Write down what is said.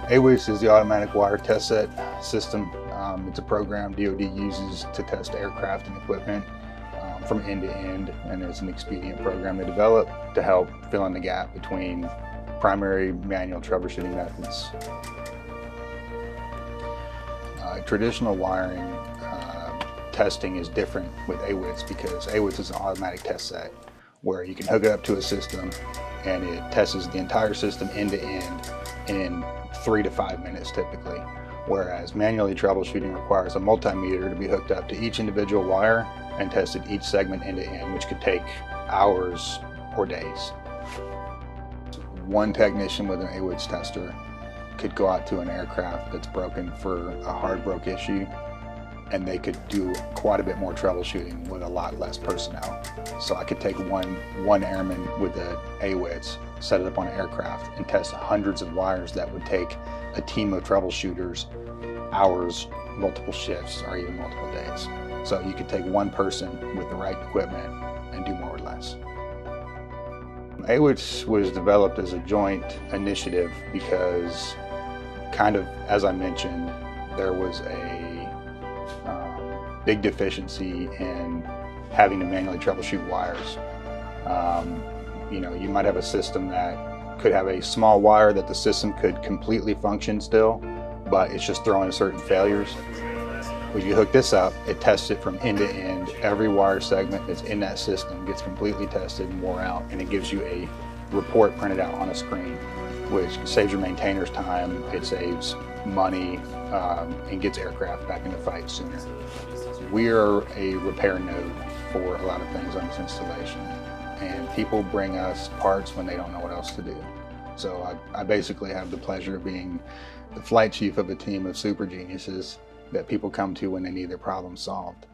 AWTS is the automatic wire test set system. It's a program DoD uses to test aircraft and equipment from end to end, and it's an expedient program they develop to help fill in the gap between primary manual troubleshooting methods. Traditional wiring testing is different with AWTS because AWTS is an automatic test set where you can hook it up to a system and it tests the entire system end to end in 3 to 5 minutes typically, whereas manually troubleshooting requires a multimeter to be hooked up to each individual wire and tested each segment end to end, which could take hours or days. One technician with an AWTS tester could go out to an aircraft that's broken for a hard broke issue, and they could do quite a bit more troubleshooting with a lot less personnel. So I could take one airman with the AWTS, set it up on an aircraft, and test hundreds of wires that would take a team of troubleshooters hours, multiple shifts, or even multiple days. So you could take one person with the right equipment and do more with less. AWTS was developed as a joint initiative because, kind of as I mentioned, there was a big deficiency in having to manually troubleshoot wires. You might have a system that could have a small wire that the system could completely function still, but it's just throwing certain failures. When you hook this up, it tests it from end to end. Every wire segment that's in that system gets completely tested and wore out, and it gives you a report printed out on a screen, which saves your maintainers time, it saves money, and gets aircraft back into fight sooner. We are a repair node for a lot of things on this installation, and people bring us parts when they don't know what else to do. So I basically have the pleasure of being the flight chief of a team of super geniuses that people come to when they need their problem solved.